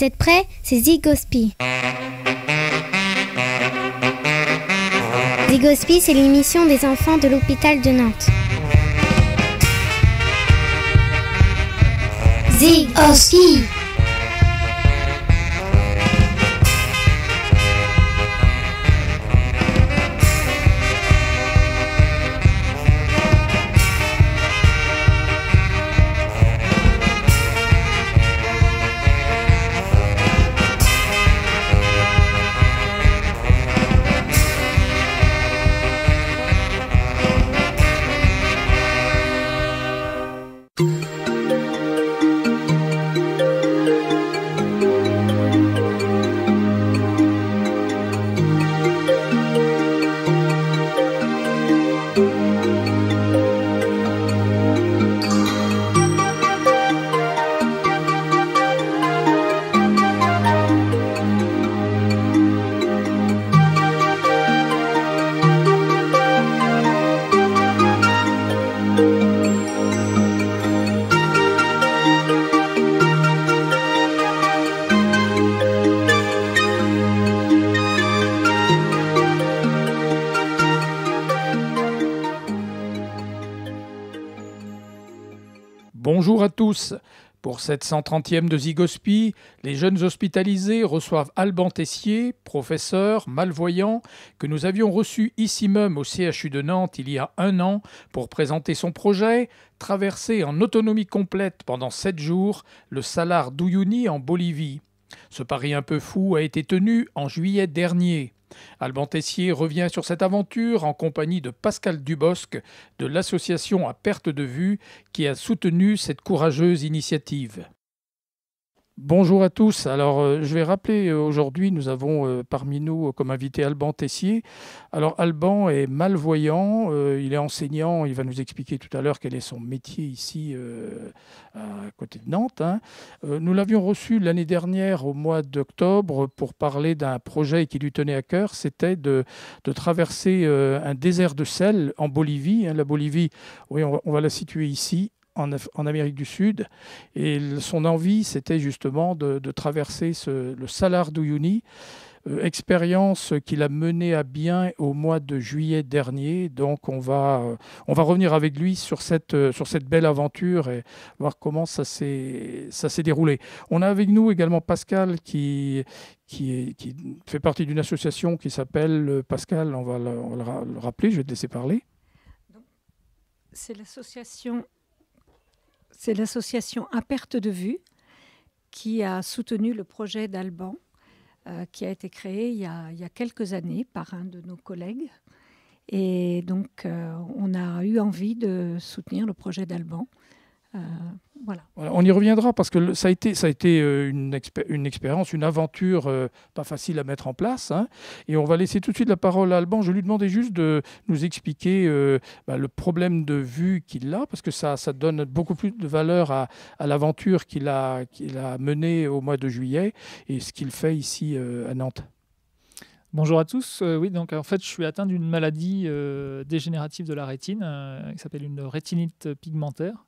Vous êtes prêts? C'est Zygospi. Zygospi, c'est l'émission des enfants de l'hôpital de Nantes. Zygospi. Bonjour à tous. Pour cette 130e de Zygospi, les jeunes hospitalisés reçoivent Alban Tessier, professeur, malvoyant, que nous avions reçu ici même au CHU de Nantes il y a 1 an pour présenter son projet, traverser en autonomie complète pendant 7 jours le Salar d'Uyuni en Bolivie. Ce pari un peu fou a été tenu en juillet dernier. Alban Tessier revient sur cette aventure en compagnie de Pascal Dubosc de l'association À Perte de Vue qui a soutenu cette courageuse initiative. Bonjour à tous. Alors, je vais rappeler aujourd'hui, nous avons parmi nous comme invité Alban Tessier. Alors, Alban est malvoyant, il est enseignant, il va nous expliquer tout à l'heure quel est son métier ici à côté de Nantes. Nous l'avions reçu l'année dernière au mois d'octobre pour parler d'un projet qui lui tenait à cœur, c'était de traverser un désert de sel en Bolivie. La Bolivie, oui, on va la situer ici. En Amérique du Sud. Et son envie, c'était justement de traverser le Salar d'Uyuni, expérience qu'il a menée à bien au mois de juillet dernier. Donc on va revenir avec lui sur cette belle aventure et voir comment ça s'est déroulé. On a avec nous également Pascal qui fait partie d'une association qui s'appelle Pascal, on va le rappeler, je vais te laisser parler. C'est l'association À Perte de Vue qui a soutenu le projet d'Alban qui a été créé il y a quelques années par un de nos collègues. Et donc, on a eu envie de soutenir le projet d'Alban. Voilà. On y reviendra parce que ça a été une expérience, une aventure pas facile à mettre en place. Et on va laisser tout de suite la parole à Alban. Je lui demandais juste de nous expliquer le problème de vue qu'il a, parce que ça donne beaucoup plus de valeur à l'aventure qu'il a menée au mois de juillet et ce qu'il fait ici à Nantes. Bonjour à tous. Oui, donc en fait, je suis atteint d'une maladie dégénérative de la rétine qui s'appelle une rétinite pigmentaire.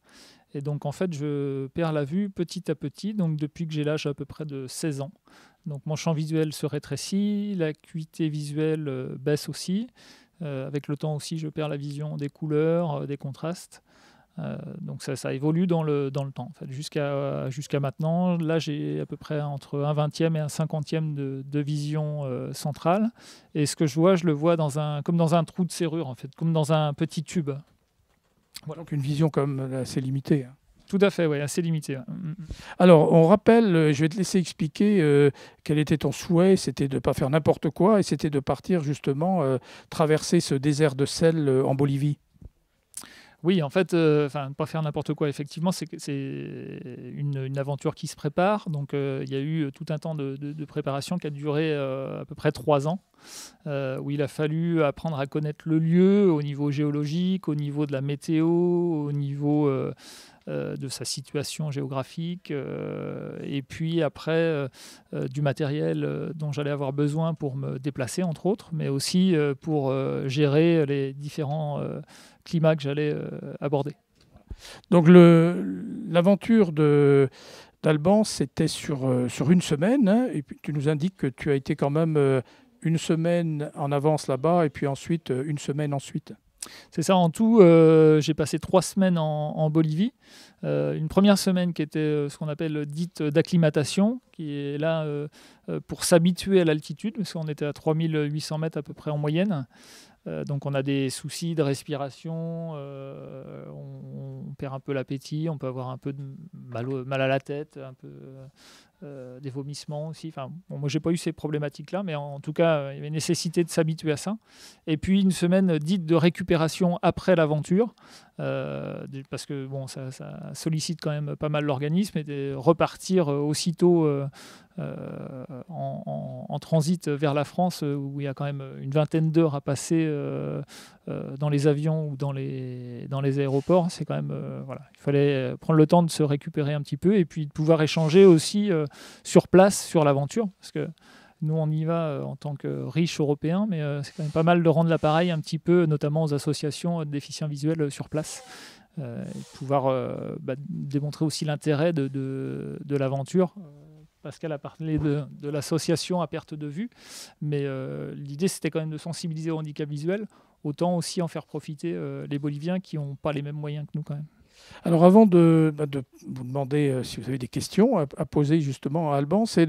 Et donc, en fait, je perds la vue petit à petit, donc depuis que j'ai l'âge à peu près de 16 ans. Donc, mon champ visuel se rétrécit, l'acuité visuelle baisse aussi. Avec le temps aussi, je perds la vision des couleurs, des contrastes. Donc, ça évolue dans le temps. En fait, jusqu'à maintenant, là, j'ai à peu près entre un 20e et un 50e de vision centrale. Et ce que je le vois comme dans un trou de serrure, en fait, comme dans un petit tube. Voilà. Donc une vision comme assez limitée. Tout à fait, oui, assez limitée. Alors, on rappelle, je vais te laisser expliquer quel était ton souhait, c'était de ne pas faire n'importe quoi et c'était de partir justement traverser ce désert de sel en Bolivie. Oui, en fait, ne pas faire n'importe quoi, effectivement, c'est une aventure qui se prépare. Donc, il y a eu tout un temps de préparation qui a duré à peu près 3 ans, où il a fallu apprendre à connaître le lieu au niveau géologique, au niveau de la météo, au niveau de sa situation géographique, et puis après du matériel dont j'allais avoir besoin pour me déplacer, entre autres, mais aussi pour gérer les différents climats que j'allais aborder. Donc l'aventure d'Alban, c'était sur une semaine, hein, et puis tu nous indiques que tu as été quand même une semaine en avance là-bas et puis ensuite une semaine ensuite. C'est ça, en tout, j'ai passé 3 semaines en Bolivie. Une première semaine qui était ce qu'on appelle dite d'acclimatation, qui est là pour s'habituer à l'altitude, parce qu'on était à 3800 mètres à peu près en moyenne. Donc on a des soucis de respiration, on perd un peu l'appétit, on peut avoir un peu de mal à la tête, un peu des vomissements aussi. Enfin, bon, moi, je n'ai pas eu ces problématiques-là, mais en tout cas, il y avait nécessité de s'habituer à ça. Et puis une semaine dite de récupération après l'aventure, parce que bon, ça sollicite quand même pas mal l'organisme, et de repartir aussitôt en transit vers la France, où il y a quand même une vingtaine d'heures à passer dans les avions ou dans les aéroports. C'est quand même, voilà, il fallait prendre le temps de se récupérer un petit peu et puis de pouvoir échanger aussi sur place sur l'aventure, parce que nous, on y va en tant que riches Européens, mais c'est quand même pas mal de rendre l'appareil un petit peu, notamment aux associations de déficients visuels sur place, et de pouvoir démontrer aussi l'intérêt de l'aventure. Pascal a parlé de l'association à perte de vue, mais l'idée, c'était quand même de sensibiliser au handicap visuel, autant aussi en faire profiter les Boliviens qui n'ont pas les mêmes moyens que nous quand même. Alors avant de vous demander si vous avez des questions à poser justement à Alban, c'est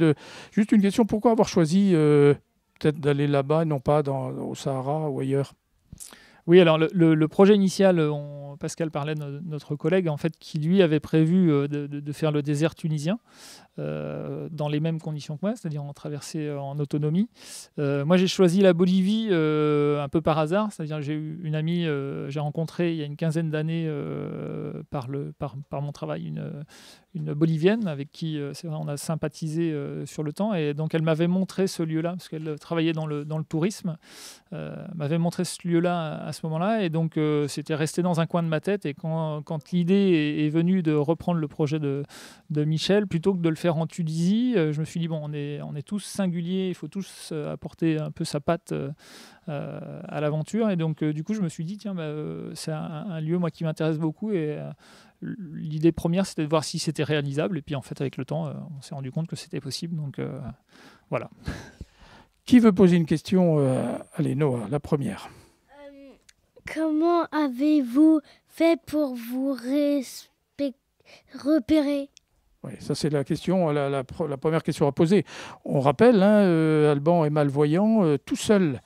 juste une question, pourquoi avoir choisi peut-être d'aller là-bas et non pas au Sahara ou ailleurs? Oui, alors le projet initial, Pascal parlait de notre collègue, en fait, qui lui avait prévu de faire le désert tunisien dans les mêmes conditions que moi, c'est-à-dire en traversée en autonomie. Moi, j'ai choisi la Bolivie un peu par hasard, c'est-à-dire j'ai eu une amie, j'ai rencontré il y a une quinzaine d'années par mon travail une Bolivienne avec qui, c'est vrai, on a sympathisé sur le temps, et donc elle m'avait montré ce lieu-là, parce qu'elle travaillait dans le tourisme, m'avait montré ce lieu-là à ce moment-là, et donc c'était resté dans un coin de ma tête, et quand l'idée est venue de reprendre le projet de Michel, plutôt que de le faire en Tunisie, je me suis dit, bon, on est tous singuliers, il faut tous apporter un peu sa patte à l'aventure, et donc du coup je me suis dit, tiens, c'est un lieu moi qui m'intéresse beaucoup, et l'idée première, c'était de voir si c'était réalisable. Et puis, en fait, avec le temps, on s'est rendu compte que c'était possible. Donc, voilà. Qui veut poser une question? Allez, Noah, la première. Comment avez-vous fait pour vous repérer? Oui, ça, c'est la question, la première question à poser. On rappelle, Alban est malvoyant, tout seul.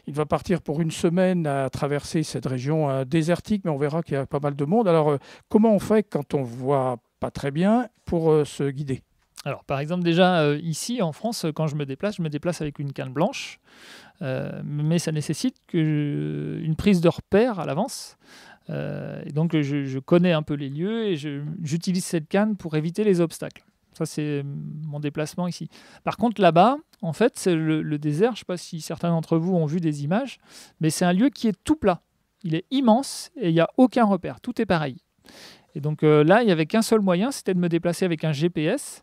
Il va partir pour une semaine à traverser cette région désertique, mais on verra qu'il y a pas mal de monde. Alors, comment on fait quand on ne voit pas très bien pour se guider? Alors, par exemple, déjà, ici, en France, quand je me déplace avec une canne blanche, mais ça nécessite une prise de repère à l'avance. Et donc, je connais un peu les lieux et j'utilise cette canne pour éviter les obstacles. Ça, c'est mon déplacement ici. Par contre, là-bas, en fait, c'est le désert. Je ne sais pas si certains d'entre vous ont vu des images, mais c'est un lieu qui est tout plat. Il est immense et il n'y a aucun repère. Tout est pareil. Et donc là, il n'y avait qu'un seul moyen, c'était de me déplacer avec un GPS.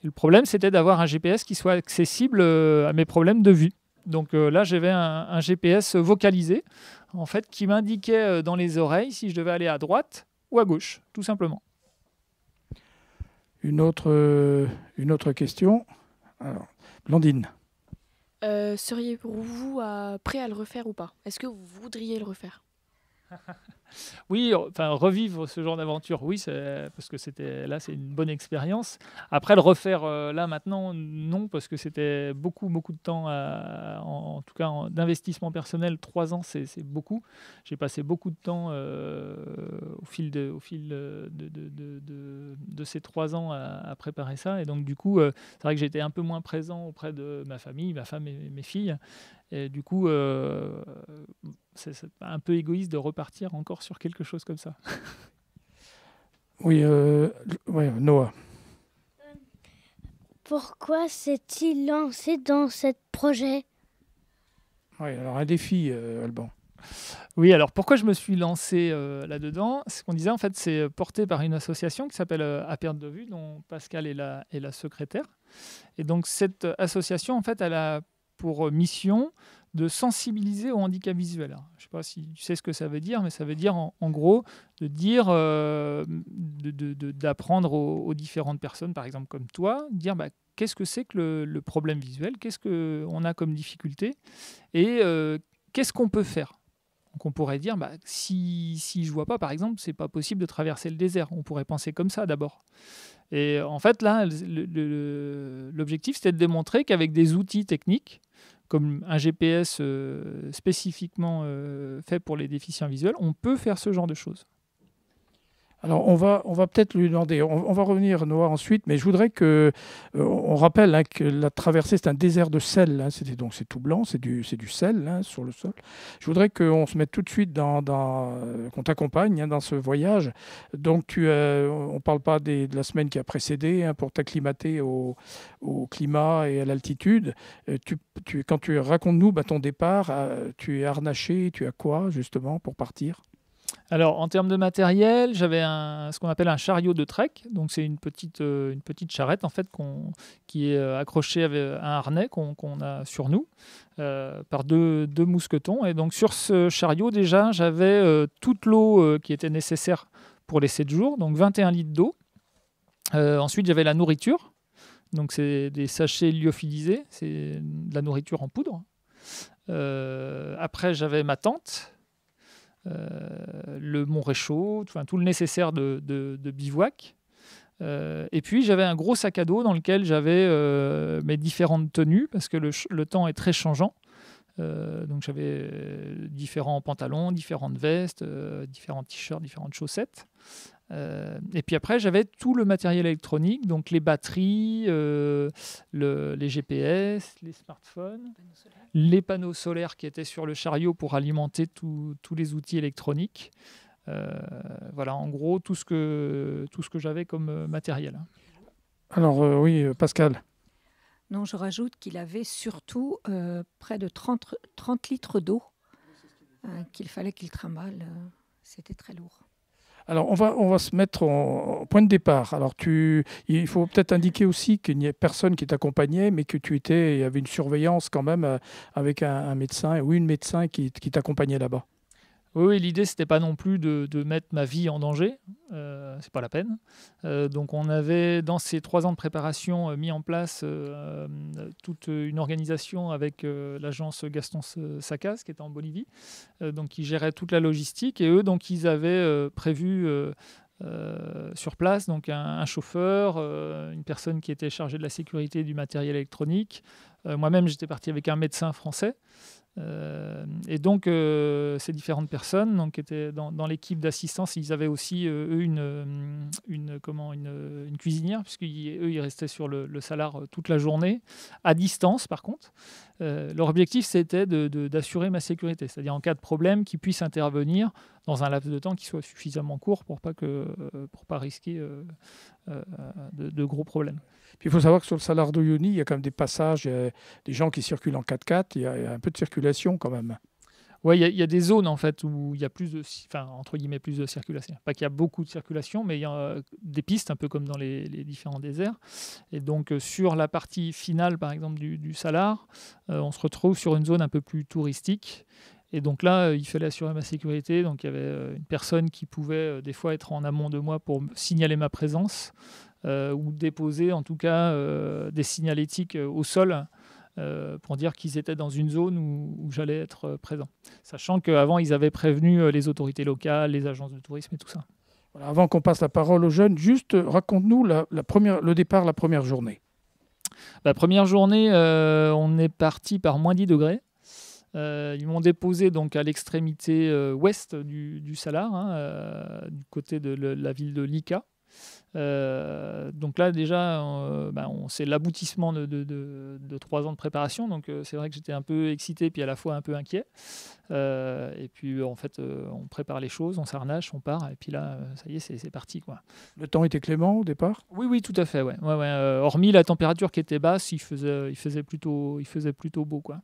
Et le problème, c'était d'avoir un GPS qui soit accessible à mes problèmes de vue. Donc là, j'avais un GPS vocalisé, en fait, qui m'indiquait dans les oreilles si je devais aller à droite ou à gauche, tout simplement. Une autre question. Alors, Blandine. Seriez-vous prêt à le refaire ou pas? Est-ce que vous voudriez le refaire? Oui, enfin revivre ce genre d'aventure, oui, parce que c'est une bonne expérience. Après, le refaire là maintenant, non, parce que c'était beaucoup de temps, en tout cas d'investissement personnel. 3 ans, c'est beaucoup. J'ai passé beaucoup de temps au fil de ces 3 ans à préparer ça, et donc du coup, c'est vrai que j'étais un peu moins présent auprès de ma famille, ma femme et mes filles. Et du coup, c'est un peu égoïste de repartir encore sur quelque chose comme ça. Oui, Noah. Pourquoi s'est-il lancé dans ce projet? Oui, alors un défi, Alban. Oui, alors pourquoi je me suis lancé là-dedans? Ce qu'on disait, en fait, c'est porté par une association qui s'appelle À perte de vue, dont Pascal est la secrétaire. Et donc, cette association, en fait, elle a pour mission de sensibiliser au handicap visuel. Alors, je ne sais pas si tu sais ce que ça veut dire, mais ça veut dire en gros de dire, d'apprendre aux différentes personnes, par exemple comme toi, dire qu'est-ce que c'est que le problème visuel, qu'est-ce qu'on a comme difficulté et qu'est-ce qu'on peut faire. Donc on pourrait dire, si je ne vois pas, par exemple, ce n'est pas possible de traverser le désert. On pourrait penser comme ça d'abord. Et en fait, là, l'objectif, c'était de démontrer qu'avec des outils techniques, comme un GPS spécifiquement fait pour les déficients visuels, on peut faire ce genre de choses. Alors, on va peut-être lui demander, on va revenir, Noah, ensuite, mais je voudrais on rappelle que la traversée, c'est un désert de sel, donc c'est tout blanc, c'est du sel sur le sol. Je voudrais qu'on se mette tout de suite qu'on t'accompagne dans ce voyage. Donc, on ne parle pas de la semaine qui a précédé pour t'acclimater au climat et à l'altitude. Raconte-nous ton départ, tu es harnaché, tu as quoi, justement, pour partir ? Alors, en termes de matériel, j'avais ce qu'on appelle un chariot de trek. Donc, c'est une petite charrette en fait, qui est accrochée avec un harnais qu'on a sur nous par deux mousquetons. Et donc, sur ce chariot, déjà, j'avais toute l'eau qui était nécessaire pour les 7 jours, donc 21 litres d'eau. Ensuite, j'avais la nourriture. Donc, c'est des sachets lyophilisés. C'est de la nourriture en poudre. Après, j'avais ma tente. Le mont réchaud, tout le nécessaire de bivouac. Et puis j'avais un gros sac à dos dans lequel j'avais mes différentes tenues parce que le temps est très changeant. Donc j'avais différents pantalons, différentes vestes, différents t-shirts, différentes chaussettes. Et puis après j'avais tout le matériel électronique, donc les batteries, les GPS, les smartphones, les panneaux solaires qui étaient sur le chariot pour alimenter tous les outils électroniques. Voilà, en gros, tout ce que j'avais comme matériel. Alors, oui, Pascal. Non, je rajoute qu'il avait surtout près de 30 litres d'eau qu'il fallait qu'il trimballe. C'était très lourd. Alors, on va se mettre au point de départ. Alors, il faut peut-être indiquer aussi qu'il n'y a personne qui t'accompagnait, mais que il y avait une surveillance quand même avec un médecin ou une médecin qui t'accompagnait là-bas. Oui, l'idée, c'était pas non plus de mettre ma vie en danger. C'est pas la peine. Donc, on avait, dans ces 3 ans de préparation, mis en place toute une organisation avec l'agence Gaston Sacas, qui était en Bolivie, donc qui gérait toute la logistique. Et eux, donc, ils avaient prévu sur place donc un chauffeur, une personne qui était chargée de la sécurité du matériel électronique. Moi-même, j'étais parti avec un médecin français. Et donc, ces différentes personnes donc, qui étaient dans l'équipe d'assistance, ils avaient aussi, eux, une cuisinière, puisqu'eux, ils restaient sur le salar toute la journée, à distance par contre. Leur objectif, c'était d'assurer ma sécurité, c'est-à-dire en cas de problème, qu'ils puissent intervenir dans un laps de temps qui soit suffisamment court pour pas risquer de gros problèmes. Puis il faut savoir que sur le Salar d'Uyuni, il y a quand même des passages, des gens qui circulent en 4x4, il y a un peu de circulation quand même. Oui, il y a des zones en fait où il y a entre guillemets plus de circulation. Pas qu'il y a beaucoup de circulation, mais il y a des pistes un peu comme dans les différents déserts. Et donc sur la partie finale, par exemple du Salar, on se retrouve sur une zone un peu plus touristique. Et donc là, il fallait assurer ma sécurité. Donc il y avait une personne qui pouvait des fois être en amont de moi pour signaler ma présence ou déposer en tout cas des signalétiques au sol pour dire qu'ils étaient dans une zone où j'allais être présent. Sachant qu'avant, ils avaient prévenu les autorités locales, les agences de tourisme et tout ça. Voilà, avant qu'on passe la parole aux jeunes, juste raconte-nous le départ, la première journée. La première journée, on est parti par moins 10 degrés. Ils m'ont déposé donc à l'extrémité ouest du Salar, du côté de la ville de Lika. Donc là déjà c'est l'aboutissement de 3 ans de préparation, donc c'est vrai que j'étais un peu excité puis à la fois un peu inquiet, et puis en fait on prépare les choses, on s'harnache, on part et puis là ça y est, c'est parti quoi. Le temps était clément au départ ? Oui tout à fait, ouais. Hormis la température qui était basse, il faisait plutôt beau quoi.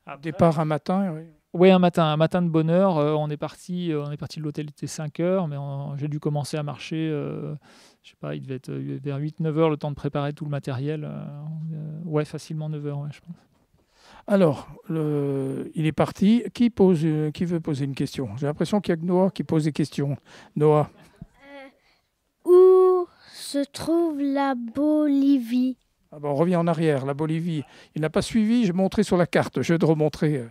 Après, départ un matin, oui. Oui, un matin de bonne heure. On est parti de l'hôtel, il était 5 heures, mais j'ai dû commencer à marcher, je sais pas, il devait être vers 8-9 heures, le temps de préparer tout le matériel. Facilement 9 heures, je pense. Alors, il est parti. Qui veut poser une question? J'ai l'impression qu'il n'y a que Noah qui pose des questions. Noah. Où se trouve la Bolivie? Ah bon, on revient en arrière, la Bolivie. Il n'a pas suivi, je montrais sur la carte. Je vais te remontrer.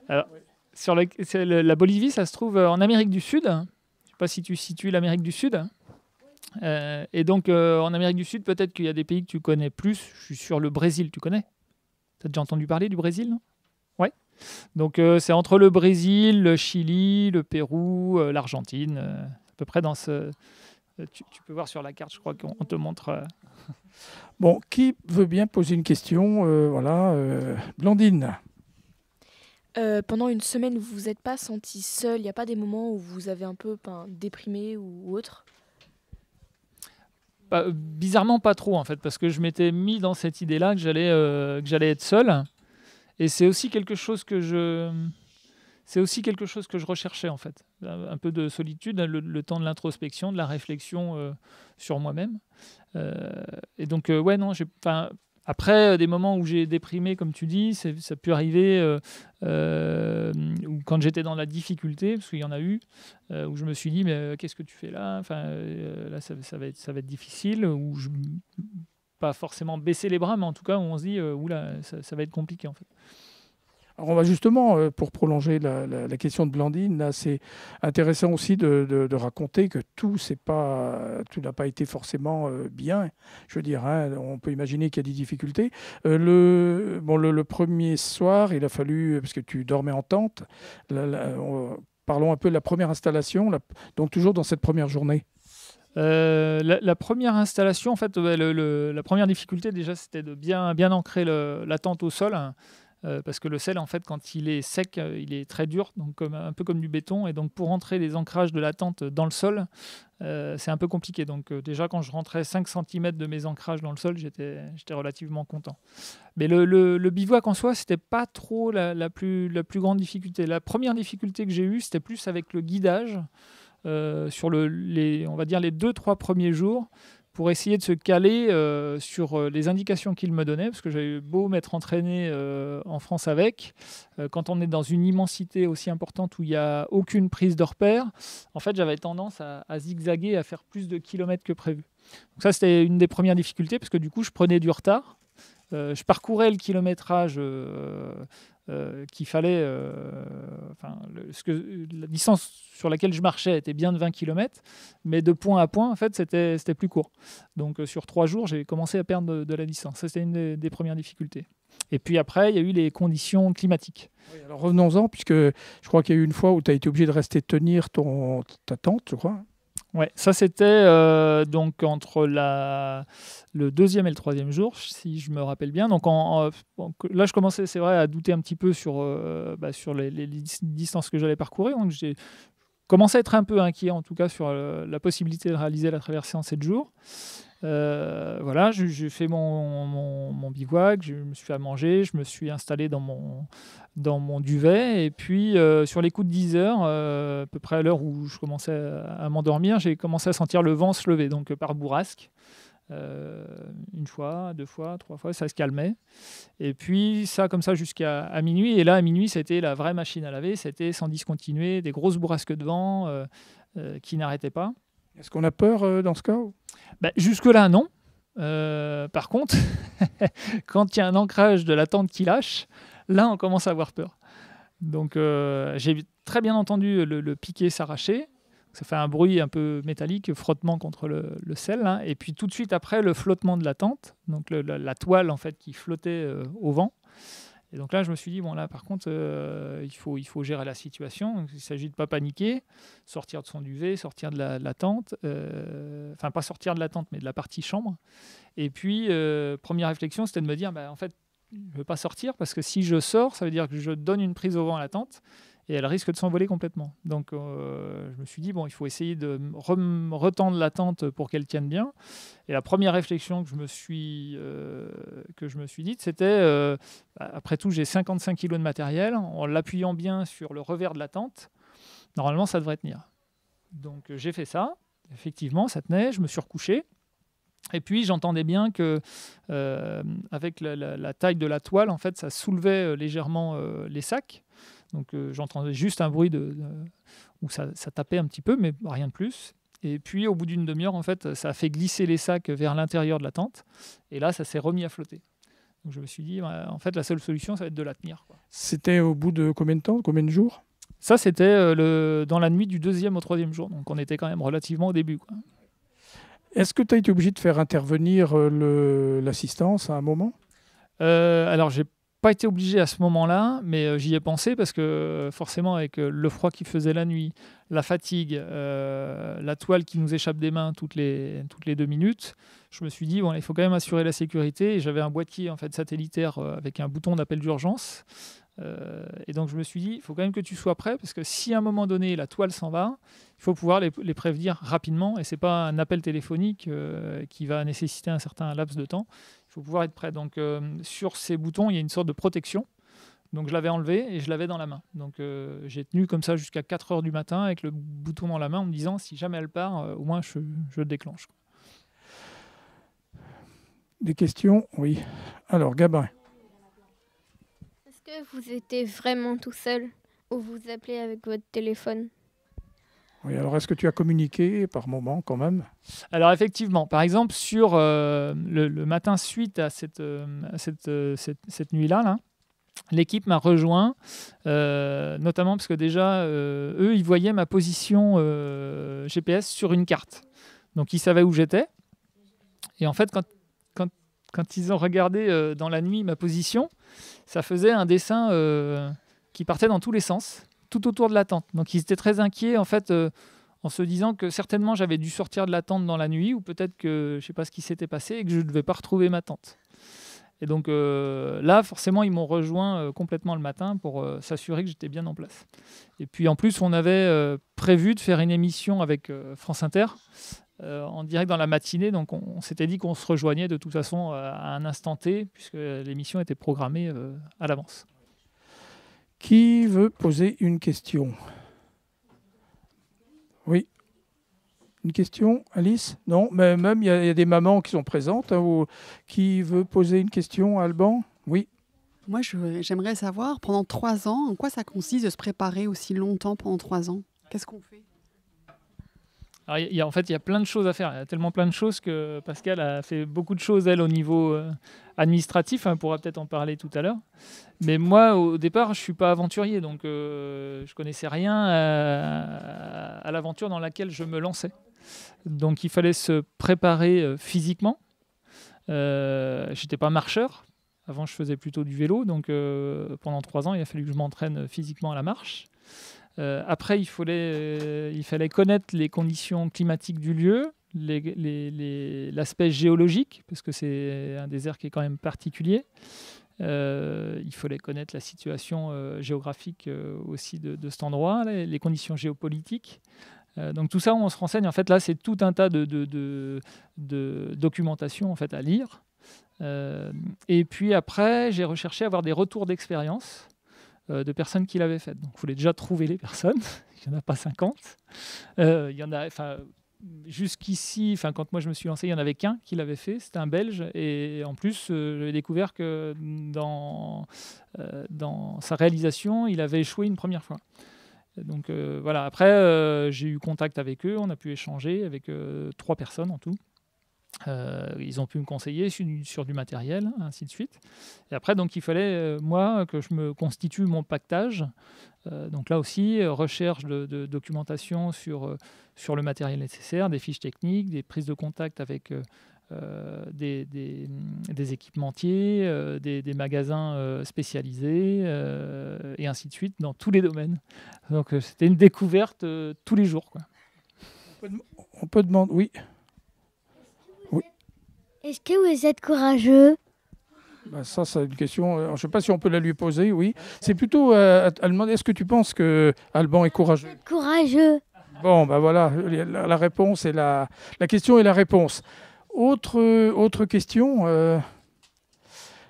Alors, la Bolivie, ça se trouve en Amérique du Sud. Je ne sais pas si tu situes l'Amérique du Sud. Et donc, en Amérique du Sud, peut-être qu'il y a des pays que tu connais plus. Je suis sur le Brésil, tu connais? Tu as déjà entendu parler du Brésil, non? Ouais. Donc, c'est entre le Brésil, le Chili, le Pérou, l'Argentine, à peu près dans ce... Tu peux voir sur la carte, je crois qu'on te montre... Bon, qui veut bien poser une question? Blandine. Pendant une semaine, vous vous êtes pas senti seul? Il n'y a pas des moments où vous avez un peu déprimé ou autre? Bizarrement, pas trop, en fait, parce que je m'étais mis dans cette idée-là que j'allais être seul. Et c'est aussi quelque chose que je recherchais, en fait. Un peu de solitude, le temps de l'introspection, de la réflexion sur moi-même. Et donc, non, après, des moments où j'ai déprimé, comme tu dis, ça a pu arriver ou quand j'étais dans la difficulté, parce qu'il y en a eu, où je me suis dit, mais qu'est-ce que tu fais là? Là, ça va être difficile, ou pas forcément baisser les bras, mais en tout cas, où on se dit, oula, ça va être compliqué, en fait. Alors on va justement, pour prolonger la question de Blandine, là, c'est intéressant aussi de raconter que tout n'a pas été forcément bien. Je veux dire, hein, on peut imaginer qu'il y a des difficultés. Le premier soir, il a fallu, parce que tu dormais en tente, parlons un peu de la première installation, donc toujours dans cette première journée. La première installation, en fait, la première difficulté déjà, c'était de bien ancrer la tente au sol. Parce que le sel, en fait, quand il est sec, il est très dur, donc un peu comme du béton. Et donc, pour rentrer les ancrages de la tente dans le sol, c'est un peu compliqué. Donc, déjà, quand je rentrais 5 cm de mes ancrages dans le sol, j'étais relativement content. Mais le bivouac en soi, c'était pas trop la plus grande difficulté. La première difficulté que j'ai eue, c'était plus avec le guidage sur on va dire les 2-3 premiers jours, pour essayer de se caler sur les indications qu'il me donnait, parce que j'avais beau m'être entraîné en France avec, quand on est dans une immensité aussi importante où il n'y a aucune prise de repère, en fait j'avais tendance à zigzaguer, à faire plus de kilomètres que prévu. Donc ça, c'était une des premières difficultés, parce que du coup je prenais du retard, je parcourais le kilométrage qu'il fallait, la distance sur laquelle je marchais était bien de 20 km, mais de point à point, en fait, c'était plus court. Donc, sur 3 jours, j'ai commencé à perdre de la distance. Ça, c'était une des premières difficultés. Et puis après, il y a eu les conditions climatiques. Oui, alors revenons-en, puisque je crois qu'il y a eu une fois où tu as été obligé de rester tenir ta tente, je crois. Ouais, ça c'était donc entre le deuxième et le troisième jour, si je me rappelle bien. Donc là, je commençais, c'est vrai, à douter un petit peu sur les distances que j'allais parcourir. Donc j'ai commencé à être un peu inquiet, en tout cas, sur la possibilité de réaliser la traversée en 7 jours. Voilà, j'ai fait mon bivouac, je me suis fait à manger, je me suis installé dans mon duvet, et puis sur les coups de 10 heures, à peu près à l'heure où je commençais à m'endormir, j'ai commencé à sentir le vent se lever, donc par bourrasque. Une fois, 2 fois, 3 fois, ça se calmait. Et puis ça, comme ça, jusqu'à minuit. Et là, à minuit, c'était la vraie machine à laver, c'était sans discontinuer, des grosses bourrasques de vent qui n'arrêtaient pas. Est-ce qu'on a peur dans ce cas? Jusque-là, non. Par contre, quand il y a un ancrage de la tente qui lâche, là, on commence à avoir peur. Donc, j'ai très bien entendu le piquet s'arracher. Ça fait un bruit un peu métallique, frottement contre le sel. Hein. Et puis, tout de suite après, le flottement de la tente, donc la toile, en fait, qui flottait au vent. Et donc là, je me suis dit, bon là, par contre, il faut gérer la situation. Donc, il s'agit de ne pas paniquer, sortir de son duvet, sortir de la tente. Enfin, pas sortir de la tente, mais de la partie chambre. Et puis, première réflexion, c'était de me dire, en fait, je ne veux pas sortir, parce que si je sors, ça veut dire que je donne une prise au vent à la tente, et elle risque de s'envoler complètement. Donc, je me suis dit, bon, il faut essayer de retendre la tente pour qu'elle tienne bien. Et la première réflexion que je me suis dite, c'était, après tout, j'ai 55 kg de matériel. En l'appuyant bien sur le revers de la tente, normalement, ça devrait tenir. Donc, j'ai fait ça. Effectivement, ça tenait. Je me suis recouché. Et puis j'entendais bien que avec la taille de la toile, en fait, ça soulevait légèrement les sacs. Donc j'entendais juste un bruit où ça tapait un petit peu, mais rien de plus. Et puis au bout d'une demi-heure, en fait, ça a fait glisser les sacs vers l'intérieur de la tente. Et là, ça s'est remis à flotter. Donc je me suis dit, en fait, la seule solution, ça va être de la tenir, quoi. C'était au bout de combien de temps, combien de jours? Ça, c'était dans la nuit du 2e au 3e jour. Donc on était quand même relativement au début, quoi. Est-ce que tu as été obligé de faire intervenir l'assistance à un moment? Alors, j'ai pas été obligé à ce moment-là, mais j'y ai pensé parce que forcément, avec le froid qui faisait la nuit, la fatigue, la toile qui nous échappe des mains toutes les 2 minutes, je me suis dit, bon, il faut quand même assurer la sécurité. Et j'avais un boîtier en fait, satellitaire avec un bouton d'appel d'urgence. Et donc, je me suis dit, il faut quand même que tu sois prêt parce que si à un moment donné, la toile s'en va, il faut pouvoir les prévenir rapidement. Et ce n'est pas un appel téléphonique qui va nécessiter un certain laps de temps. Il faut pouvoir être prêt. Donc, sur ces boutons, il y a une sorte de protection. Donc, je l'avais enlevé et je l'avais dans la main. Donc, j'ai tenu comme ça jusqu'à 4 heures du matin avec le bouton dans la main en me disant, si jamais elle part, au moins, je le déclenche. Des questions? Oui. Alors, Gabin. Est-ce que vous étiez vraiment tout seul ou vous appelez avec votre téléphone? Oui, alors est-ce que tu as communiqué par moment quand même? Alors effectivement, par exemple, sur le matin suite à cette nuit-là, là, l'équipe m'a rejoint, notamment parce que déjà, eux, ils voyaient ma position GPS sur une carte. Donc, ils savaient où j'étais. Et en fait, quand ils ont regardé dans la nuit ma position, ça faisait un dessin qui partait dans tous les sens, tout autour de la tente. Donc, ils étaient très inquiets, en fait, en se disant que certainement, j'avais dû sortir de la tente dans la nuit ou peut-être que je ne sais pas ce qui s'était passé et que je ne devais pas retrouver ma tente. Et donc là, forcément, ils m'ont rejoint complètement le matin pour s'assurer que j'étais bien en place. Et puis, en plus, on avait prévu de faire une émission avec France Inter en direct dans la matinée. Donc, on s'était dit qu'on se rejoignait de toute façon à un instant T, puisque l'émission était programmée à l'avance. Qui veut poser une question? Oui. Une question, Alice? Non, mais même il y a des mamans qui sont présentes. Qui veut poser une question à Alban? Oui. Moi, j'aimerais savoir, pendant 3 ans, en quoi ça consiste de se préparer aussi longtemps pendant 3 ans? Qu'est-ce qu'on fait? Alors, en fait, il y a plein de choses à faire. Il y a tellement plein de choses que Pascal a fait beaucoup de choses, elle, au niveau administratif. On pourra peut-être en parler tout à l'heure. Mais moi, au départ, je ne suis pas aventurier. Donc, je ne connaissais rien à l'aventure dans laquelle je me lançais. Donc, il fallait se préparer physiquement. Je n'étais pas marcheur. Avant, je faisais plutôt du vélo. Donc, pendant 3 ans, il a fallu que je m'entraîne physiquement à la marche. Après, il fallait connaître les conditions climatiques du lieu, l'aspect géologique, parce que c'est un désert qui est quand même particulier. Il fallait connaître la situation géographique aussi de cet endroit, les conditions géopolitiques. Donc tout ça, on se renseigne. En fait, là, c'est tout un tas de documentation en fait, à lire. Et puis après, j'ai recherché à avoir des retours d'expérience de personnes qui l'avaient fait. Donc, il fallait déjà trouver les personnes. Il n'y en a pas 50. Il y en a, jusqu'ici, quand moi je me suis lancé, il n'y en avait qu'un qui l'avait fait. C'était un Belge. Et en plus, j'ai découvert que dans sa réalisation, il avait échoué une première fois. Donc voilà. Après, j'ai eu contact avec eux. On a pu échanger avec 3 personnes en tout. Ils ont pu me conseiller sur du matériel, ainsi de suite. Et après, donc, il fallait, moi, que je me constitue mon pactage. Donc là aussi, recherche de documentation sur le matériel nécessaire, des fiches techniques, des prises de contact avec des équipementiers, des magasins spécialisés, et ainsi de suite, dans tous les domaines. Donc, c'était une découverte tous les jours, quoi. On peut demander... Oui. Est-ce que vous êtes courageux? Ça, c'est une question, je ne sais pas si on peut la lui poser, oui. C'est plutôt à demander, est-ce que tu penses que Alban est courageux? Courageux. Bon, voilà, la réponse et la question et la réponse. Autre question,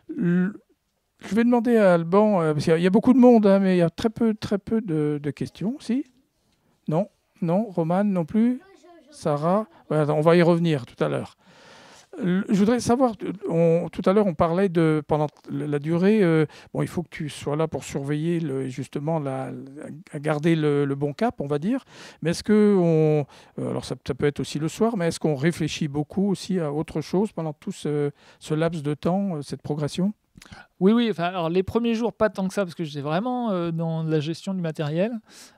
je vais demander à Alban, parce qu'il y a beaucoup de monde, hein, mais il y a très peu de questions, si? Non, Romane non plus? Sarah? Voilà, on va y revenir tout à l'heure. Je voudrais savoir, tout à l'heure on parlait de pendant la durée, bon, il faut que tu sois là pour surveiller justement à garder le bon cap, on va dire. Mais est-ce que alors ça peut être aussi le soir, mais est-ce qu'on réfléchit beaucoup aussi à autre chose pendant tout ce laps de temps, cette progression? Oui. Enfin, alors les premiers jours, pas tant que ça, parce que j'étais vraiment dans la gestion du matériel.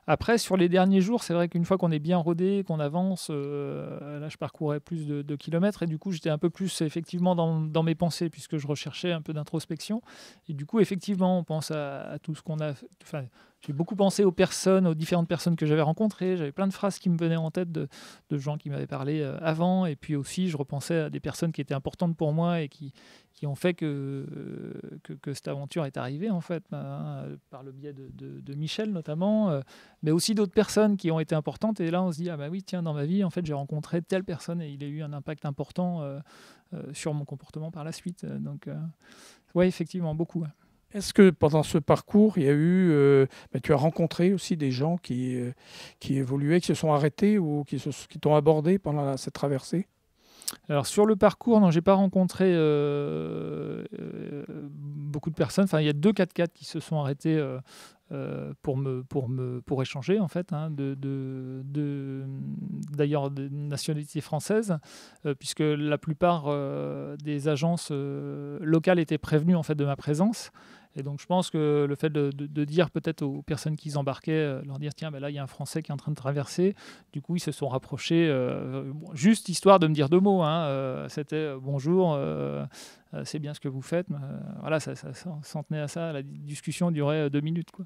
Après, sur les derniers jours, c'est vrai qu'une fois qu'on est bien rodé, qu'on avance, là, je parcourais plus de kilomètres, et du coup, j'étais un peu plus effectivement dans mes pensées, puisque je recherchais un peu d'introspection. Et du coup, effectivement, on pense à tout ce qu'on a. Enfin, j'ai beaucoup pensé aux personnes, aux différentes personnes que j'avais rencontrées. J'avais plein de phrases qui me venaient en tête de gens qui m'avaient parlé avant. Et puis aussi, je repensais à des personnes qui étaient importantes pour moi et qui ont fait que cette aventure est arrivée, en fait, par le biais de Michel notamment, mais aussi d'autres personnes qui ont été importantes. Et là, on se dit, ah bah oui, tiens, dans ma vie, en fait, j'ai rencontré telle personne et il a eu un impact important sur mon comportement par la suite. Donc, ouais, effectivement, beaucoup. Ouais. Est-ce que pendant ce parcours, il y a eu, tu as rencontré aussi des gens qui évoluaient, qui se sont arrêtés ou qui t'ont abordé pendant cette traversée? Alors sur le parcours, non, j'ai pas rencontré beaucoup de personnes. Enfin, il y a 2 4x4 qui se sont arrêtés pour échanger, en fait, hein, d'ailleurs de nationalité française, puisque la plupart des agences locales étaient prévenues, en fait, de ma présence. Et donc je pense que le fait de dire peut-être aux personnes qui embarquaient, leur dire tiens, ben là il y a un Français qui est en train de traverser, du coup ils se sont rapprochés, juste histoire de me dire 2 mots, hein, c'était bonjour, c'est bien ce que vous faites, voilà, ça s'en tenait à ça, la discussion durait 2 minutes, quoi.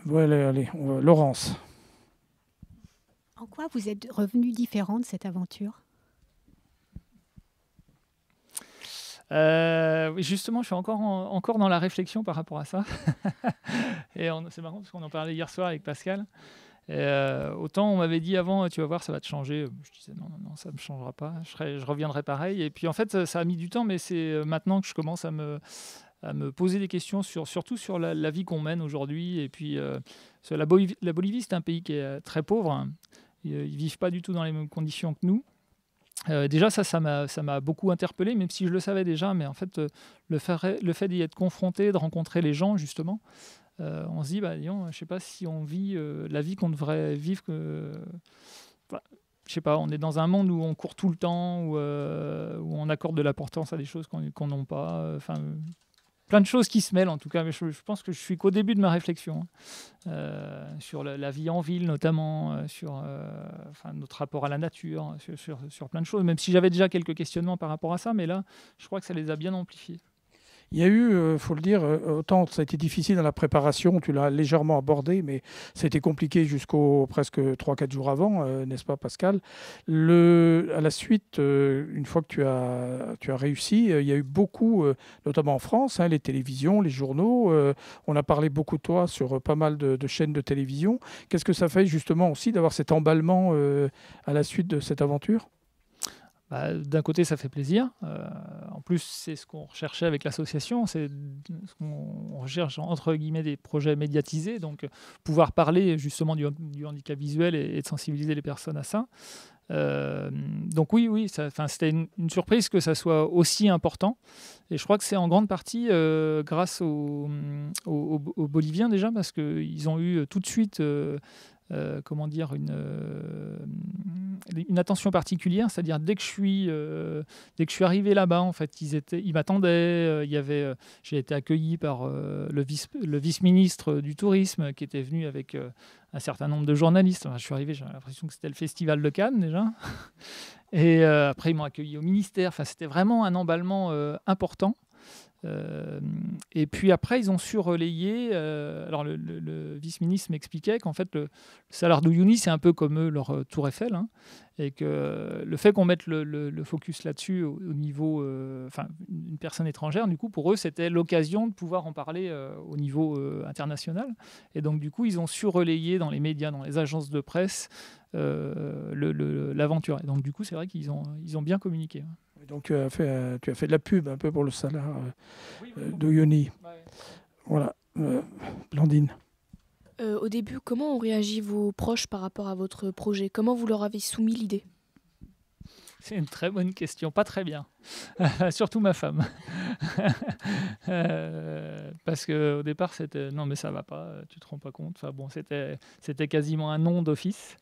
Voilà, allez, Laurence. En quoi vous êtes revenu différent de cette aventure ? Justement, je suis encore dans la réflexion par rapport à ça. Et c'est marrant parce qu'on en parlait hier soir avec Pascal. Et autant on m'avait dit avant, tu vas voir, ça va te changer. Je disais non, ça ne me changera pas. Je reviendrai pareil. Et puis en fait, ça a mis du temps, mais c'est maintenant que je commence à me poser des questions surtout sur la vie qu'on mène aujourd'hui. Et puis la Bolivie, c'est un pays qui est très pauvre. Ils ne vivent pas du tout dans les mêmes conditions que nous. Déjà, ça m'a beaucoup interpellé, même si je le savais déjà, mais en fait, le fait d'y être confronté, de rencontrer les gens, justement, on se dit, bah, disons, je ne sais pas si on vit la vie qu'on devrait vivre. Enfin, je sais pas, on est dans un monde où on court tout le temps, où on accorde de l'importance à des choses qu'on n'a pas. Plein de choses qui se mêlent en tout cas, mais je pense que je suis qu'au début de ma réflexion sur la vie en ville notamment, sur notre rapport à la nature, sur plein de choses, même si j'avais déjà quelques questionnements par rapport à ça, mais là je crois que ça les a bien amplifiés. Il y a eu, faut le dire, autant ça a été difficile dans la préparation, tu l'as légèrement abordé, mais ça a été compliqué jusqu'au presque 3-4 jours avant, n'est-ce pas Pascal? À la suite, une fois que tu as réussi, il y a eu beaucoup, notamment en France, hein, les télévisions, les journaux, on a parlé beaucoup de toi sur pas mal de chaînes de télévision. Qu'est-ce que ça fait justement aussi d'avoir cet emballement à la suite de cette aventure? D'un côté, ça fait plaisir. En plus, c'est ce qu'on recherchait avec l'association. C'est ce qu'on recherche, entre guillemets, des projets médiatisés. Donc, pouvoir parler justement du handicap visuel et de sensibiliser les personnes à ça. Donc oui, c'était une surprise que ça soit aussi important. Et je crois que c'est en grande partie grâce aux Boliviens déjà, parce qu'ils ont eu tout de suite... une attention particulière, c'est-à-dire dès que je suis arrivé là-bas, en fait, ils m'attendaient. J'ai été accueilli par le vice-ministre du tourisme qui était venu avec un certain nombre de journalistes. Enfin, je suis arrivé, j'avais l'impression que c'était le festival de Cannes déjà. Et après, ils m'ont accueilli au ministère. Enfin, c'était vraiment un emballement important. Et puis après, ils ont su relayer. Alors, le vice-ministre m'expliquait qu'en fait, le Salar d'Uyuni, c'est un peu comme eux, leur Tour Eiffel. Hein, et que le fait qu'on mette le focus là-dessus au niveau. Une personne étrangère, du coup, pour eux, c'était l'occasion de pouvoir en parler au niveau international. Et donc, du coup, ils ont su relayer dans les médias, dans les agences de presse, l'aventure. Et donc, du coup, c'est vrai qu'ils ont bien communiqué. Donc tu as fait de la pub un peu pour le Salar d'Uyuni. Voilà, Blandine. Au début, comment ont réagi vos proches par rapport à votre projet? Comment vous leur avez soumis l'idée? C'est une très bonne question, pas très bien. Surtout ma femme. Parce qu'au départ, c'était non, mais ça va pas, tu te rends pas compte. Enfin bon, c'était quasiment un nom d'office.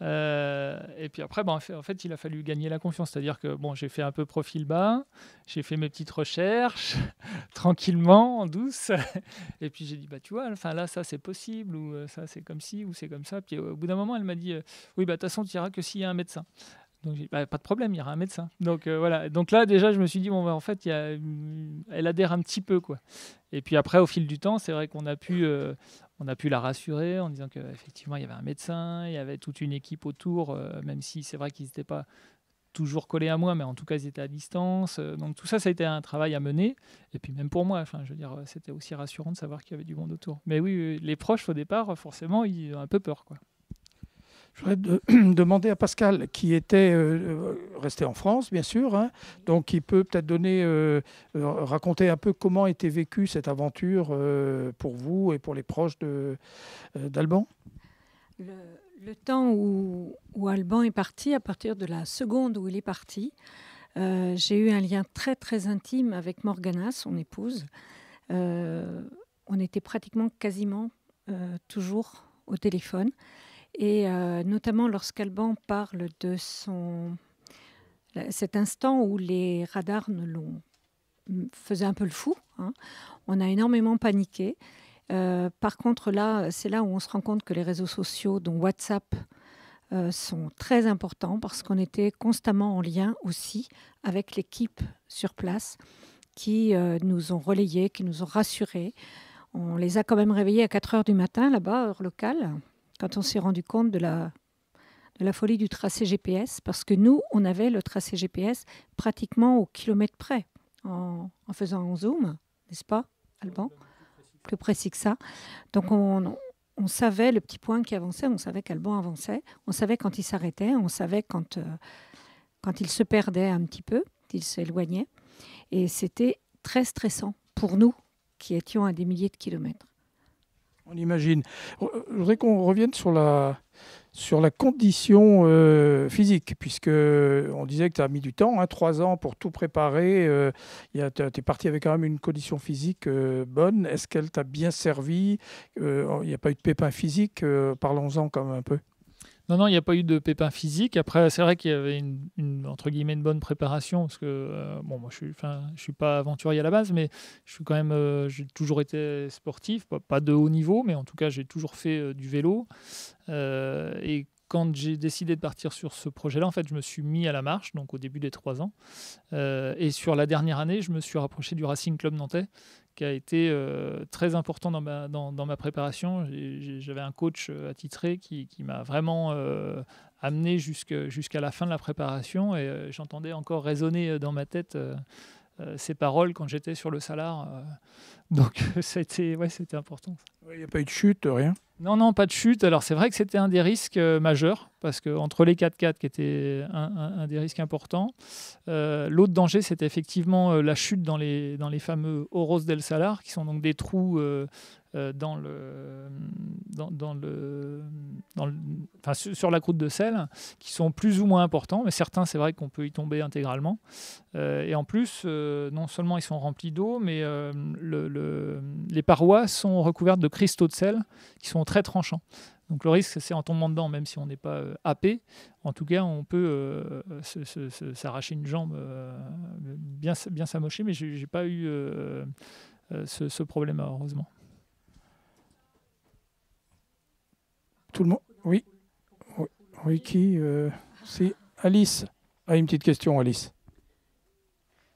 Et puis après, en fait, il a fallu gagner la confiance. C'est-à-dire que bon, j'ai fait un peu profil bas, j'ai fait mes petites recherches, tranquillement, en douce. Et puis j'ai dit, tu vois, enfin là, ça c'est possible, ou ça c'est comme ci, ou c'est comme ça. Puis au bout d'un moment, elle m'a dit, oui, de toute façon, tu iras que s'il y a un médecin. Donc j'ai dit, pas de problème, il y aura un médecin. Donc voilà. Donc là, déjà, je me suis dit, en fait, elle adhère un petit peu, quoi. Et puis après, au fil du temps, c'est vrai qu'on a pu la rassurer en disant qu'effectivement, il y avait un médecin, il y avait toute une équipe autour, même si c'est vrai qu'ils n'étaient pas toujours collés à moi, mais en tout cas, ils étaient à distance. Donc tout ça, ça a été un travail à mener. Et puis même pour moi, je veux dire, c'était aussi rassurant de savoir qu'il y avait du monde autour. Mais oui, les proches, au départ, forcément, ils ont un peu peur, quoi. Je voudrais demander à Pascal, qui était resté en France, bien sûr, hein, donc il peut peut-être raconter un peu comment était vécue cette aventure pour vous et pour les proches d'Alban. Le temps où Alban est parti, à partir de la seconde où il est parti, j'ai eu un lien très très intime avec Morgana, son épouse. On était quasiment toujours au téléphone. Et notamment lorsqu'Alban parle de cet instant où les radars faisaient un peu le fou, hein, on a énormément paniqué. Par contre, là, c'est là où on se rend compte que les réseaux sociaux, dont WhatsApp, sont très importants parce qu'on était constamment en lien aussi avec l'équipe sur place qui nous ont relayés, qui nous ont rassurés. On les a quand même réveillés à 4 heures du matin, là-bas, heure locale, quand on s'est rendu compte de la folie du tracé GPS, parce que nous, on avait le tracé GPS pratiquement au kilomètre près, en faisant un zoom, n'est-ce pas, Alban ? Plus précis que ça. Donc, on savait le petit point qui avançait, on savait qu'Alban avançait, on savait quand il s'arrêtait, on savait quand il se perdait un petit peu, qu'il s'éloignait. Et c'était très stressant pour nous, qui étions à des milliers de kilomètres. On imagine. Je voudrais qu'on revienne sur la condition physique, puisque on disait que tu as mis du temps, 3 ans pour tout préparer. Tu es parti avec quand même une condition physique bonne. Est-ce qu'elle t'a bien servi ? Il n'y a pas eu de pépin physique. Parlons-en quand même un peu. Non, il n'y a pas eu de pépin physique. Après, c'est vrai qu'il y avait entre guillemets, une bonne préparation, parce que moi, je suis pas aventurier à la base, mais je suis quand même, j'ai toujours été sportif, pas de haut niveau, mais en tout cas, j'ai toujours fait du vélo. Et quand j'ai décidé de partir sur ce projet-là, en fait, je me suis mis à la marche, donc au début des 3 ans. Et sur la dernière année, je me suis rapproché du Racing Club Nantais, qui a été très important dans ma préparation. J'avais un coach attitré qui m'a vraiment amené jusqu'à la fin de la préparation, et j'entendais encore résonner dans ma tête ces paroles quand j'étais sur le Salar. Donc c'était important. Il n'y a pas eu de chute, rien ? Non, pas de chute. Alors c'est vrai que c'était un des risques majeurs, parce qu'entre les 4x4 qui était un des risques importants, l'autre danger c'était effectivement la chute dans les fameux Horos del Salar, qui sont donc des trous sur la croûte de sel, qui sont plus ou moins importants, mais certains c'est vrai qu'on peut y tomber intégralement. Et en plus, non seulement ils sont remplis d'eau, mais les parois sont recouvertes de cristaux de sel qui sont très tranchants. Donc le risque, c'est en tombant dedans, même si on n'est pas happé, en tout cas, on peut s'arracher une jambe, bien s'amocher, mais je n'ai pas eu ce problème, heureusement. Tout le monde ? Oui, qui c'est Alice a une petite question, Alice.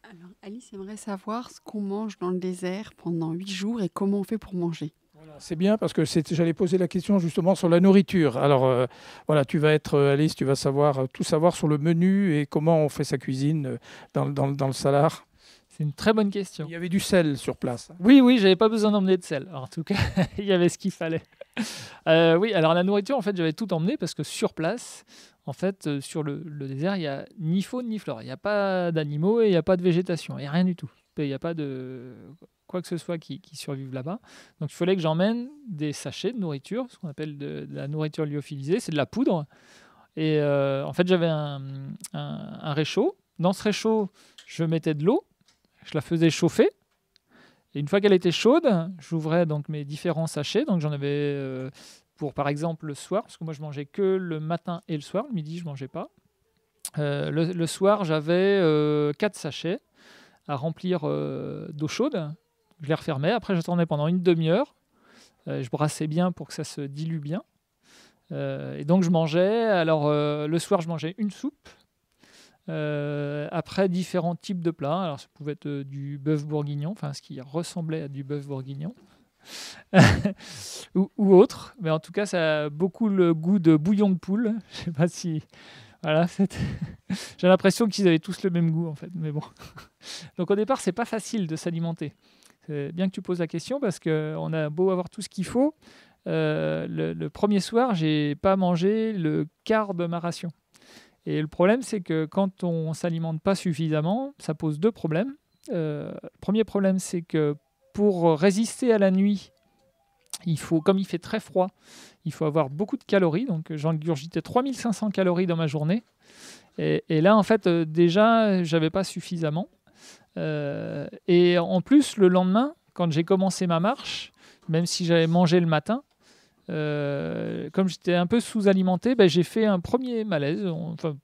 Alors, Alice aimerait savoir ce qu'on mange dans le désert pendant 8 jours et comment on fait pour manger. C'est bien parce que j'allais poser la question justement sur la nourriture. Alors tu vas être Alice, tu vas tout savoir sur le menu et comment on fait sa cuisine dans le Salar. C'est une très bonne question. Il y avait du sel sur place. Oui, j'avais pas besoin d'emmener de sel. Alors, en tout cas, il y avait ce qu'il fallait. Oui, alors la nourriture, en fait, j'avais tout emmené parce que sur place, en fait, sur le désert, il n'y a ni faune ni flore. Il n'y a pas d'animaux et il n'y a pas de végétation. Il n'y a rien du tout. Il n'y a pas de quoi que ce soit qui survive là-bas. Donc, il fallait que j'emmène des sachets de nourriture, ce qu'on appelle de la nourriture lyophilisée. C'est de la poudre. Et en fait, j'avais un réchaud. Dans ce réchaud, je mettais de l'eau, je la faisais chauffer. Et une fois qu'elle était chaude, j'ouvrais donc mes différents sachets. Donc j'en avais pour, par exemple, le soir, parce que moi je mangeais que le matin et le soir. Le midi, je mangeais pas. Le soir, j'avais 4 sachets à remplir d'eau chaude. Je les refermais. Après, j'attendais pendant une demi-heure. Je brassais bien pour que ça se dilue bien. Et donc, je mangeais. Alors, le soir, je mangeais une soupe. Après, différents types de plats. Alors, ça pouvait être du bœuf bourguignon, enfin, ce qui ressemblait à du bœuf bourguignon. ou autre. Mais en tout cas, ça a beaucoup le goût de bouillon de poule. Je sais pas si... Voilà, j'ai l'impression qu'ils avaient tous le même goût, en fait. Mais bon. Donc, au départ, c'est pas facile de s'alimenter. C'est bien que tu poses la question parce qu'on a beau avoir tout ce qu'il faut. Le premier soir, j'ai pas mangé le quart de ma ration. Et le problème, c'est que quand on s'alimente pas suffisamment, ça pose 2 problèmes. Premier problème, c'est que pour résister à la nuit, comme il fait très froid, il faut avoir beaucoup de calories. Donc, j'engurgitais 3500 calories dans ma journée. Et là, en fait, déjà, j'avais pas suffisamment. Et en plus, le lendemain, quand j'ai commencé ma marche, même si j'avais mangé le matin, comme j'étais un peu sous-alimenté, j'ai fait un premier malaise. Enfin,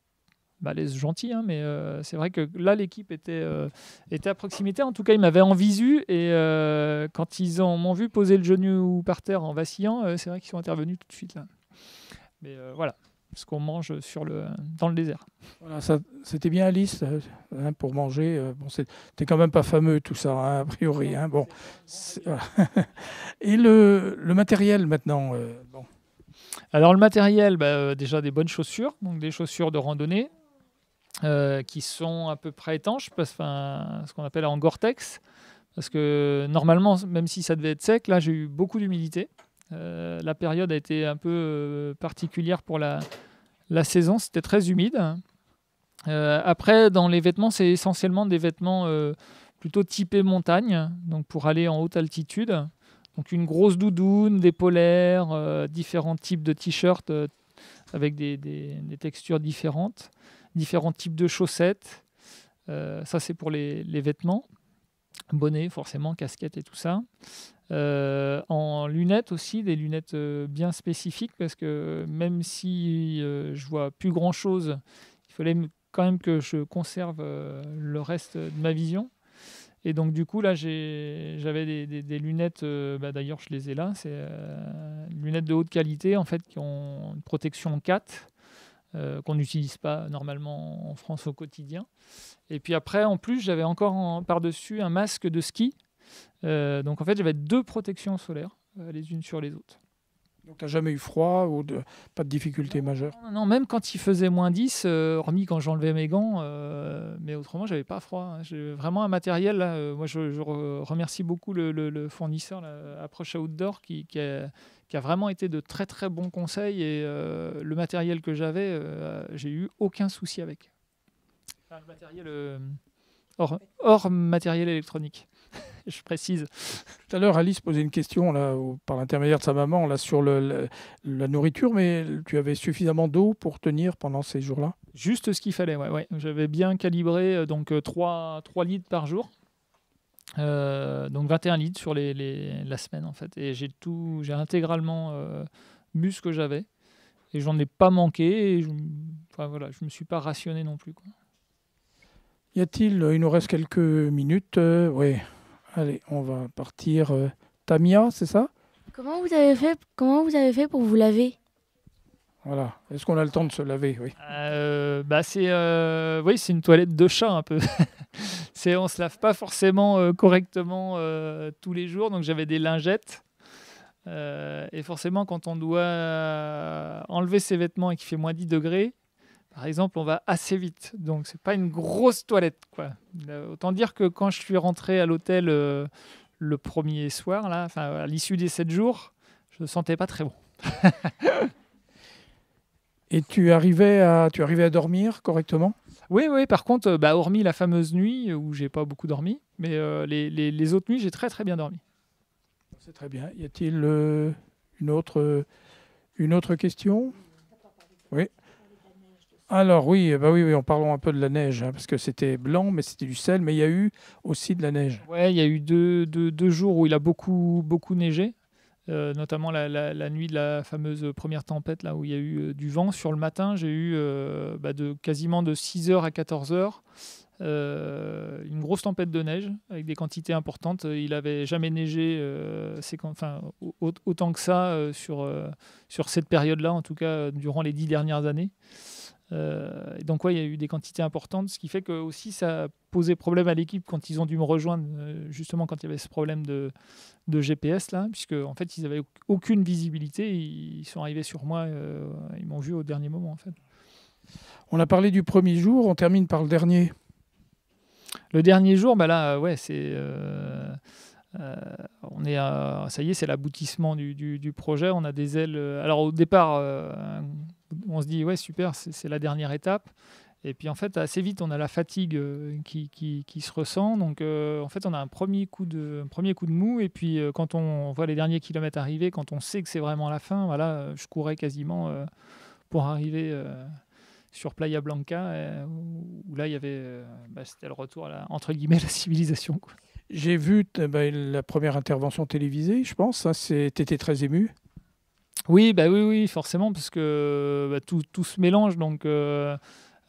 malaise gentil, hein, mais c'est vrai que là, l'équipe était à proximité. En tout cas, ils m'avaient en visu. Et quand ils m'ont vu poser le genou par terre en vacillant, c'est vrai qu'ils sont intervenus tout de suite. Là. Mais voilà, ce qu'on mange dans le désert. Voilà, c'était bien Alice pour manger. Bon, c'était quand même pas fameux tout ça, hein, a priori. Hein, bon, voilà. Et le matériel maintenant. Bon. Alors le matériel, déjà des bonnes chaussures, donc des chaussures de randonnée qui sont à peu près étanches, ce qu'on appelle en Gore-Tex, parce que normalement, même si ça devait être sec, là j'ai eu beaucoup d'humidité. La période a été un peu particulière pour la saison, c'était très humide. Après, dans les vêtements, c'est essentiellement des vêtements plutôt typés montagne, donc pour aller en haute altitude. Donc une grosse doudoune, des polaires, différents types de t-shirts avec des textures différentes, différents types de chaussettes. Ça, c'est pour les vêtements. Bonnet, forcément, casquette et tout ça. En lunettes aussi, des lunettes bien spécifiques, parce que même si je vois plus grand-chose, il fallait quand même que je conserve le reste de ma vision. Et donc du coup, là, j'avais des lunettes, d'ailleurs je les ai là, c'est lunettes de haute qualité, en fait, qui ont une protection 4, qu'on n'utilise pas normalement en France au quotidien. Et puis après, en plus, j'avais encore par-dessus un masque de ski. Donc en fait, j'avais 2 protections solaires, les unes sur les autres. Donc tu n'as jamais eu froid ou pas de difficulté majeure? Non, même quand il faisait moins 10, hormis quand j'enlevais mes gants, mais autrement, j'avais pas froid. Hein. J'ai vraiment un matériel, là, moi je remercie beaucoup le fournisseur, Approche Outdoor, qui a vraiment été de très très bons conseils, et le matériel que j'avais, j'ai eu aucun souci avec. Enfin, le matériel hors matériel électronique. Je précise. Tout à l'heure, Alice posait une question là, par l'intermédiaire de sa maman là, sur la nourriture, mais tu avais suffisamment d'eau pour tenir pendant ces jours-là? Juste ce qu'il fallait, ouais. J'avais bien calibré 3 litres par jour, donc 21 litres sur la semaine en fait. Et j'ai intégralement bu ce que j'avais, et j'en ai pas manqué, et je me suis pas rationné non plus, quoi. Il nous reste quelques minutes. Oui. Allez, on va partir. Tamia, c'est ça? Comment vous avez fait pour vous laver? Voilà. Est-ce qu'on a le temps de se laver? Oui. C'est une toilette de chat un peu. On se lave pas forcément correctement tous les jours, donc j'avais des lingettes. Et forcément, quand on doit enlever ses vêtements et qu'il fait moins 10 degrés, par exemple, on va assez vite. Donc, c'est pas une grosse toilette, quoi. Autant dire que quand je suis rentré à l'hôtel le premier soir, là, à l'issue des 7 jours, je ne sentais pas très bon. Et tu arrivais à dormir correctement? Oui. Par contre, hormis la fameuse nuit où j'ai pas beaucoup dormi, mais les autres nuits, j'ai très très bien dormi. C'est très bien. Y a-t-il une autre question? Oui. Alors oui, en parlons un peu de la neige, hein, parce que c'était blanc, mais c'était du sel, mais il y a eu aussi de la neige. Ouais, il y a eu deux jours où il a beaucoup neigé, notamment la nuit de la fameuse première tempête, là où il y a eu du vent. Sur le matin, j'ai eu quasiment de 6h à 14h une grosse tempête de neige avec des quantités importantes. Il n'avait jamais neigé autant que ça sur cette période-là, en tout cas durant les 10 dernières années. Et donc il y a eu des quantités importantes, ce qui fait que aussi ça a posé problème à l'équipe quand ils ont dû me rejoindre, justement quand il y avait ce problème de GPS là, puisque en fait ils n'avaient aucune visibilité, ils sont arrivés sur moi, ils m'ont vu au dernier moment en fait. On a parlé du premier jour, on termine par le dernier. Le dernier jour, c'est on est ça y est, c'est l'aboutissement du projet. On a des ailes. Alors au départ, on se dit ouais super, c'est la dernière étape. Et puis en fait assez vite, on a la fatigue qui se ressent. Donc en fait, on a un premier coup de mou. Et puis quand on voit les derniers kilomètres arriver, quand on sait que c'est vraiment la fin, voilà, je courais quasiment pour arriver sur Playa Blanca, où là il y avait, c'était le retour à entre guillemets la civilisation, quoi. J'ai vu la première intervention télévisée, je pense. T'étais très ému. Oui, oui, forcément, parce que tout se mélange. Donc, déjà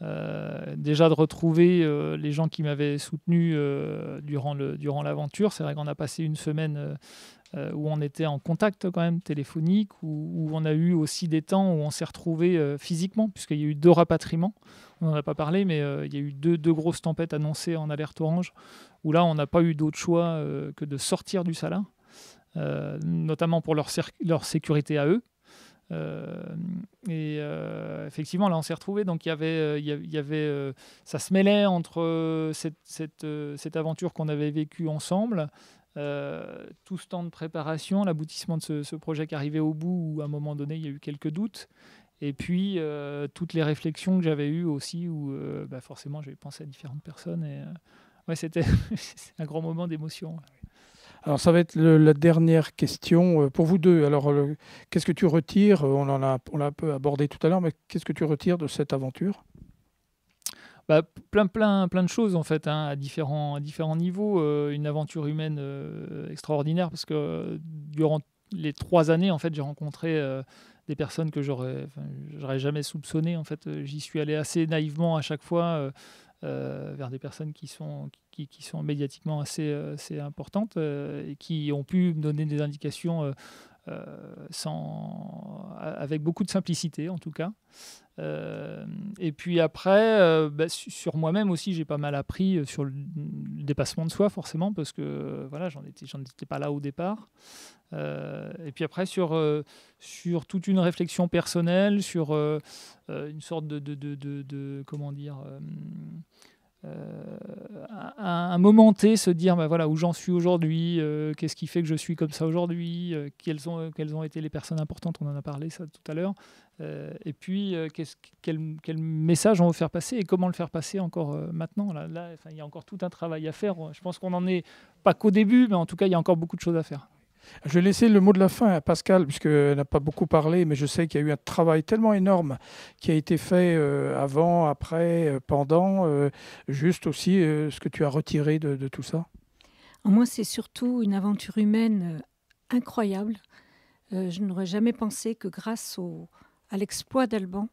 de retrouver les gens qui m'avaient soutenu durant l'aventure. C'est vrai qu'on a passé une semaine où on était en contact quand même téléphonique, où on a eu aussi des temps où on s'est retrouvés physiquement, puisqu'il y a eu 2 rapatriements. On n'en a pas parlé, mais il y a eu deux grosses tempêtes annoncées en alerte orange, où là, on n'a pas eu d'autre choix que de sortir du Salat, notamment pour leur sécurité à eux. Effectivement, là, on s'est retrouvés. Donc, il y avait ça se mêlait entre cette aventure qu'on avait vécue ensemble, tout ce temps de préparation, l'aboutissement de ce projet qui arrivait au bout, où à un moment donné, il y a eu quelques doutes. Et puis, toutes les réflexions que j'avais eues aussi, où forcément, j'avais pensé à différentes personnes. Et c'était un grand moment d'émotion. Alors, ça va être la dernière question pour vous deux. Alors, qu'est-ce que tu retires ? On l'a un peu abordé tout à l'heure, mais qu'est-ce que tu retires de cette aventure ? Plein de choses, en fait, hein, à différents niveaux. Une aventure humaine extraordinaire, parce que durant les 3 années, en fait, j'ai rencontré des personnes que j'aurais jamais soupçonnées. En fait, j'y suis allé assez naïvement à chaque fois vers des personnes qui sont médiatiquement assez importantes et qui ont pu me donner des indications avec beaucoup de simplicité, en tout cas. Et puis après, sur moi-même aussi, j'ai pas mal appris sur le dépassement de soi, forcément, parce que voilà, j'en étais pas là au départ. Et puis après, sur toute une réflexion personnelle, sur une sorte de comment dire, un moment T, se dire voilà où j'en suis aujourd'hui, qu'est-ce qui fait que je suis comme ça aujourd'hui, quelles ont été les personnes importantes, on en a parlé ça tout à l'heure, et puis quel message on veut faire passer et comment le faire passer encore maintenant. Là, il y a encore tout un travail à faire. Je pense qu'on n'en est pas qu'au début, mais en tout cas il y a encore beaucoup de choses à faire. Je vais laisser le mot de la fin à Pascal, puisqu'elle n'a pas beaucoup parlé, mais je sais qu'il y a eu un travail tellement énorme qui a été fait avant, après, pendant. Juste aussi ce que tu as retiré de tout ça. Moi, c'est surtout une aventure humaine incroyable. Je n'aurais jamais pensé que grâce à l'exploit d'Alban,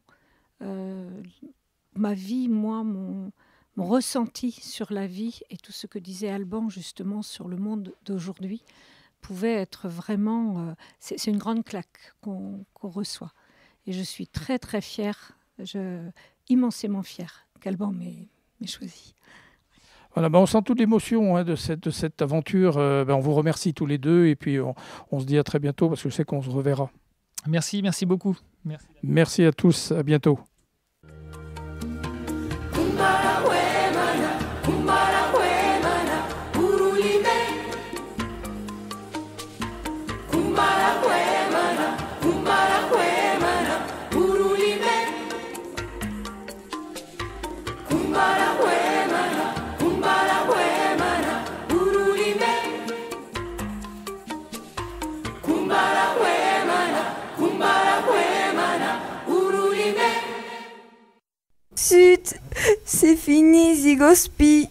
ma vie, mon ressenti sur la vie et tout ce que disait Alban justement sur le monde d'aujourd'hui, pouvait être vraiment... c'est une grande claque qu'on reçoit. Et je suis très, très fière, immensément fière qu'Alban m'ait choisi. Voilà, on sent toute l'émotion de cette aventure. On vous remercie tous les deux et puis on se dit à très bientôt parce que je sais qu'on se reverra. Merci beaucoup. Merci à tous, à bientôt. Kumbara kwe mana, urulime. Zygospi.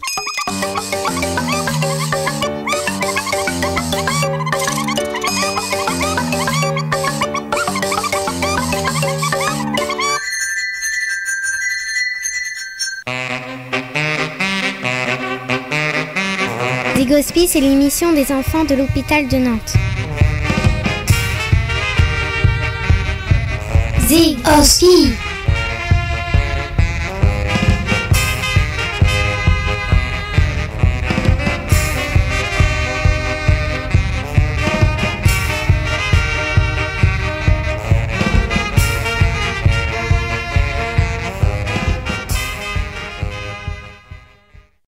Zygospi, c'est l'émission des enfants de l'hôpital de Nantes. Zygospi.